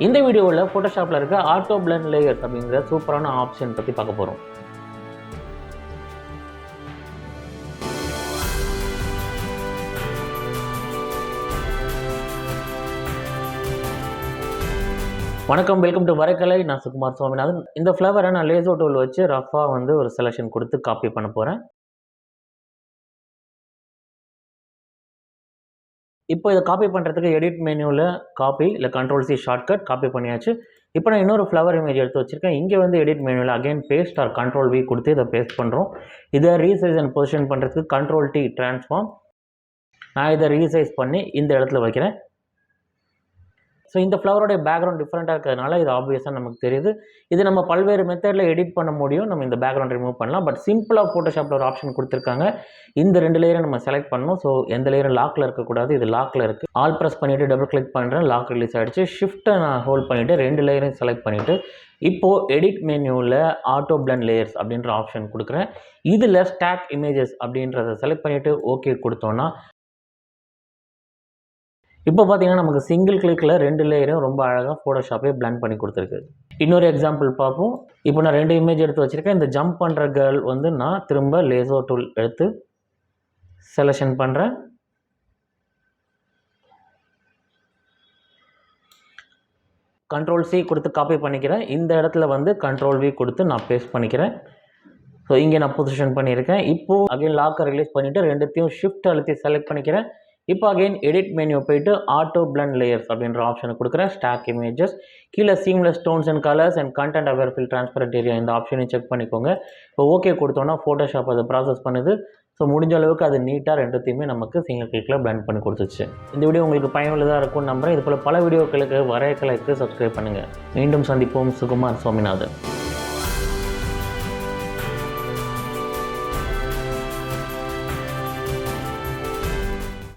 இந்த வீடியோவில் ஃபோட்டோஷாப்பில் இருக்க ஆட்டோ பிளெண்ட் லேயர்ஸ் அப்படிங்கிற சூப்பரான ஆப்ஷன் பற்றி பார்க்க போகிறோம். வணக்கம், வெல்கம் டு வரைக்கலை. நான் சுகுமார் சுவாமிநாதன். இந்த ஃப்ளவரை நான் லேசோ டூல் வச்சு ரஃபாக ஒரு செலெக்ஷன் கொடுத்து காப்பி பண்ண போகிறேன். இப்போ இதை காப்பி பண்ணுறதுக்கு எடிட் மெனுவில் காப்பி இல்லை Ctrl+C ஷார்ட்கட் காப்பி பண்ணியாச்சு. இப்போ நான் இன்னொரு ஃப்ளவர் இமேஜ் எடுத்து வச்சுருக்கேன். இங்கே எடிட் மெனுவில் அகைன் பேஸ்ட் ஆர் Ctrl+V கொடுத்து இதை பேஸ்ட் பண்ணுறோம். இதை ரீசைஸ் அண்ட் பொசிஷன் பண்ணுறதுக்கு Ctrl+T ட்ரான்ஸ்ஃபார்ம். நான் இதை ரீசைஸ் பண்ணி இந்த இடத்துல வைக்கிறேன். ஸோ இந்த ஃப்ளவரோடைய பேக்ரவுண்ட் டிஃப்ரெண்ட்டாக இருக்கிறதுனால இது ஆப்வியஸாக நமக்கு தெரியுது. இது நம்ம பல்வேறு மெத்தடில் எடிட் பண்ண முடியும். நம்ம இந்த பேக்ரவுண்ட் ரிமூவ் பண்ணலாம். பட் சிம்பிளாக ஃபோட்டோஷாப்பில் ஒரு ஆப்ஷன் கொடுத்துருக்காங்க. இந்த 2 லேயரை நம்ம செலக்ட் பண்ணணும். ஸோ எந்த லேயரும் லாக்கில் இருக்கக்கூடாது. இது லாக்கில் இருக்குது. ஆல் ப்ரெஸ் பண்ணிவிட்டு டபுள் கிளிக் பண்ணுறேன். லாக் ரிலீஸ் ஆகிடுச்சு. ஷிஃப்ட்டை நான் ஹோல்ட் பண்ணிவிட்டு 2 லேயரையும் செலக்ட் பண்ணிவிட்டு இப்போது எடிட் மெனுவில் ஆட்டோ பிளெண்ட் லேயர்ஸ் அப்படின்ற ஆப்ஷன் கொடுக்குறேன். இதில் ஸ்டாக் இமேஜஸ் அப்படின்றத செலக்ட் பண்ணிவிட்டு ஓகே கொடுத்தோன்னா இப்போ பார்த்தீங்கன்னா நமக்கு சிங்கிள் கிளிக்கில் 2 லேயரும் ரொம்ப அழகாக ஃபோட்டோஷாப்பே பிளெண்ட் பண்ணி கொடுத்துருக்கு. இன்னொரு எக்ஸாம்பிள் பார்ப்போம். இப்போ நான் 2 இமேஜ் எடுத்து வச்சுருக்கேன். இந்த ஜம்ப் பண்ணுற கேர்ள் நான் திரும்ப லேசோ டூல் எடுத்து செலெக்ஷன் பண்ணுறேன். Ctrl+C கொடுத்து காப்பி பண்ணிக்கிறேன். இந்த இடத்துல Ctrl+V கொடுத்து நான் பேஸ்ட் பண்ணிக்கிறேன். ஸோ இங்கே நான் பொசிஷன் பண்ணியிருக்கேன். இப்போது அகைன் லாக்கை ரிலீஸ் பண்ணிவிட்டு 2த்தையும் ஷிஃப்ட் அழுத்தி செலக்ட் பண்ணிக்கிறேன். இப்போ அகைன் எடிட் மெனு போயிட்டு ஆட்டோ பிளெண்ட் லேயர்ஸ் அப்படின்ற ஆப்ஷனை கொடுக்குறேன். ஸ்டாக் இமேஜஸ் கீழே seamless don'ts and colours and content aware fill transparent area இந்த ஆப்ஷனையும் செக் பண்ணிக்கோங்க. இப்போ ஓகே கொடுத்தோன்னா ஃபோட்டோஷாப் அதை ப்ராசஸ் பண்ணுது. ஸோ முடிஞ்ச அளவுக்கு அது நீட்டாக 2த்தையுமே நமக்கு சிங்கிள் கிளிக்கில் பிளெண்ட் பண்ணி கொடுத்துச்சு. இந்த வீடியோ உங்களுக்கு பயனுள்ளதாக இருக்கும்னு நம்புகிறேன். இது போல் பல வீடியோக்களுக்கு வரைக்கலைக்கு சப்ஸ்கிரைப் பண்ணுங்கள். மீண்டும் சந்திப்போம். சுகுமார் சுவாமிநாதன்.